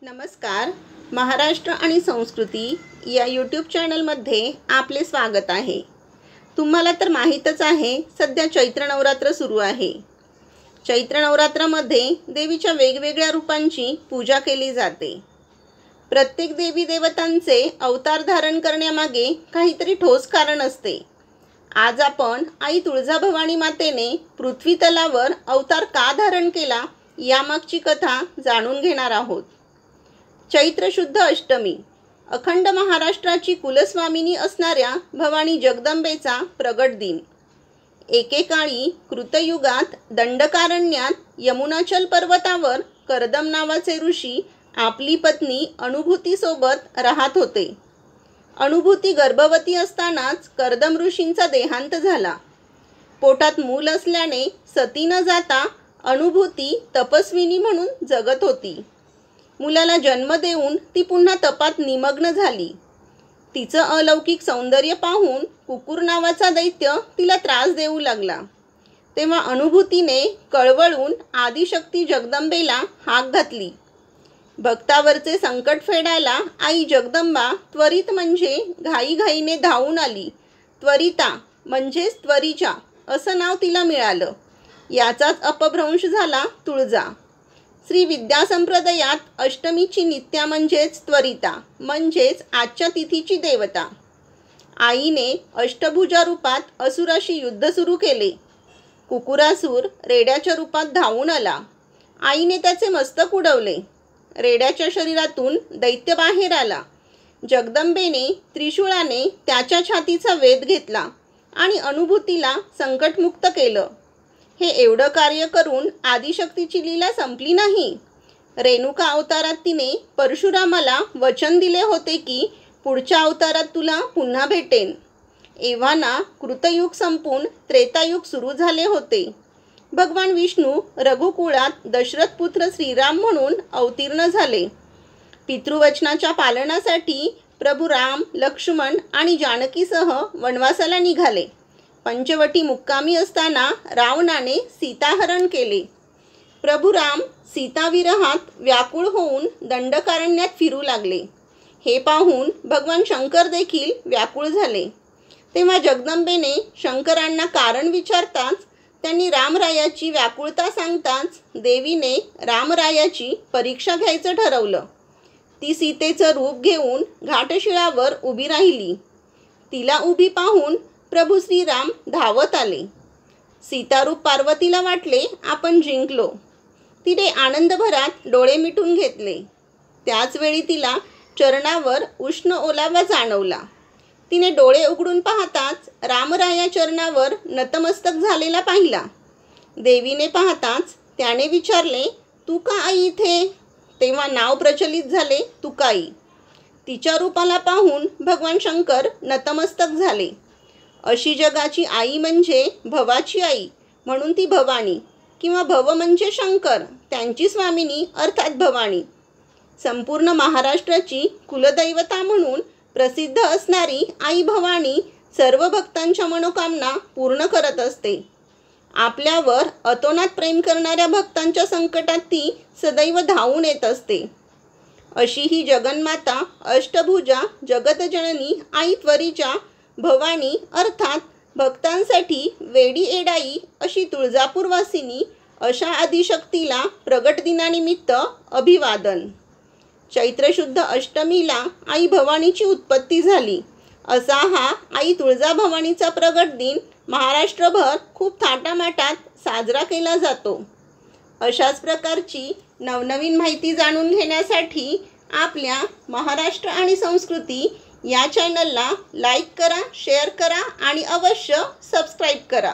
नमस्कार. महाराष्ट्र आणि संस्कृती या यूट्यूब चॅनलमध्ये आपले स्वागत आहे. तुम्हाला तर माहीतच आहे, सध्या चैत्र नवरात्र सुरू आहे. चैत्र नवरात्रामध्ये देवीच्या वेगवेगळ्या रूपांची पूजा केली जाते. प्रत्येक देवी देवतांचे अवतार धारण करण्यामागे काहीतरी ठोस कारण असते. आज आपण आई तुळजाभवानी मातेने पृथ्वी तलावर अवतार का धारण केला यामागची कथा जाणून घेणार आहोत. चैत्र शुद्ध अष्टमी, अखंड महाराष्ट्राची कुलस्वामिनी असणाऱ्या भवानी जगदंबेचा प्रगट दिन. एकेकाळी कृतयुगात दंडकारण्यात यमुनाचल पर्वतावर कर्दम नावाचे ऋषी आपली पत्नी अनुभूतीसोबत राहत होते. अनुभूती गर्भवती असतानाच कर्दम ऋषींचा देहांत झाला. पोटात मूल असल्याने सती न जाता अनुभूती तपस्विनी म्हणून जगत होती. मुलाला जन्म देऊन ती पुन्हा तपात निमग्न झाली. तिचं अलौकिक सौंदर्य पाहून कुकुर नावाचा दैत्य तिला त्रास देऊ लागला. तेव्हा अनुभूतीने कळवळून आदिशक्ती जगदंबेला हाक घातली. भक्तावरचे संकट फेडायला आई जगदंबा त्वरित म्हणजे घाईघाईने धावून आली. त्वरिता म्हणजेच त्वरीचा असं नाव तिला मिळालं. याचाच अपभ्रंश झाला तुळजा. श्री विद्या संप्रदायात अष्टमीची नित्या म्हणजेच त्वरिता म्हणजेच आजच्या तिथीची देवता. आईने अष्टभुजा रूपात असुराशी युद्ध सुरू केले. कुकुरासूर रेड्याच्या रूपात धावून आला. आईने त्याचे मस्तक उडवले. रेड्याच्या शरीरातून दैत्य बाहेर आला. जगदंबेने त्रिशूळाने त्याच्या छातीचा वेध घेतला आणि अनुभूतीला संकटमुक्त केलं. हे एवढं कार्य करून आदिशक्तीची लीला संपली नाही. रेणुका अवतारात तिने परशुरामाला वचन दिले होते की पुढच्या अवतारात तुला पुन्हा भेटेन. एव्हाना कृतयुग संपून त्रेतायुग सुरू झाले होते. भगवान विष्णू रघुकुळात दशरथ पुत्र श्रीराम म्हणून अवतीर्ण झाले. पितृवचनाच्या पालनासाठी प्रभू राम, लक्ष्मण आणि जानकीसह वनवासाला निघाले. पंचवटी मुक्कामी असताना रावणाने सीताहरण केले. प्रभू राम सीताविरहात व्याकुळ होऊन दंडकारण्यात फिरू लागले. हे पाहून भगवान शंकर देखील व्याकुळ झाले. तेव्हा जगदंबेने शंकरांना कारण विचारताच त्यांनी रामरायाची व्याकुळता सांगताच देवीने रामरायाची परीक्षा घ्यायचं ठरवलं. ती सीतेचं रूप घेऊन घाटशिळावर उभी राहिली. तिला उभी पाहून प्रभू श्रीराम धावत आले. सीतारूप पार्वतीला वाटले आपण जिंकलो. तिने आनंदभरात डोळे मिटून घेतले. त्याचवेळी तिला चरणावर उष्ण ओलावा जाणवला. तिने डोळे उघडून पाहताच रामराया चरणावर नतमस्तक झालेला पाहिला. देवीने पाहताच त्याने विचारले, तू का आई इथे? तेव्हा नाव प्रचलित झाले तुकाई. तिच्या रूपाला पाहून भगवान शंकर नतमस्तक झाले. अशी जगाची आई म्हणजे भवाची आई, म्हणून ती भवानी किंवा भव म्हणजे शंकर, त्यांची स्वामिनी अर्थात भवानी. संपूर्ण महाराष्ट्राची कुलदैवता म्हणून प्रसिद्ध असणारी आई भवानी सर्व भक्तांच्या मनोकामना पूर्ण करत असते. आपल्यावर अतोनात प्रेम करणाऱ्या भक्तांच्या संकटात ती सदैव धावून येत असते. अशी ही जगन्माता अष्टभुजा जगतजननी आई त्वरीच्या भवानी अर्थात भक्तांसाठी वेडी एडाई अशी तुळजापूरवासिनी अशा आदिशक्तीला प्रगट दिनानिमित्त अभिवादन. चैत्र शुद्ध अष्टमीला आई भवानीची उत्पत्ती झाली. असा हा आई तुळजाभवानीचा प्रगट दिन महाराष्ट्रभर खूप थाटामाटात साजरा केला जातो. अशाच प्रकारची नवनवीन माहिती जाणून घेण्यासाठी आपल्या महाराष्ट्र आणि संस्कृती या चॅनलला लाईक करा, शेअर करा आणि अवश्य सबस्क्राईब करा.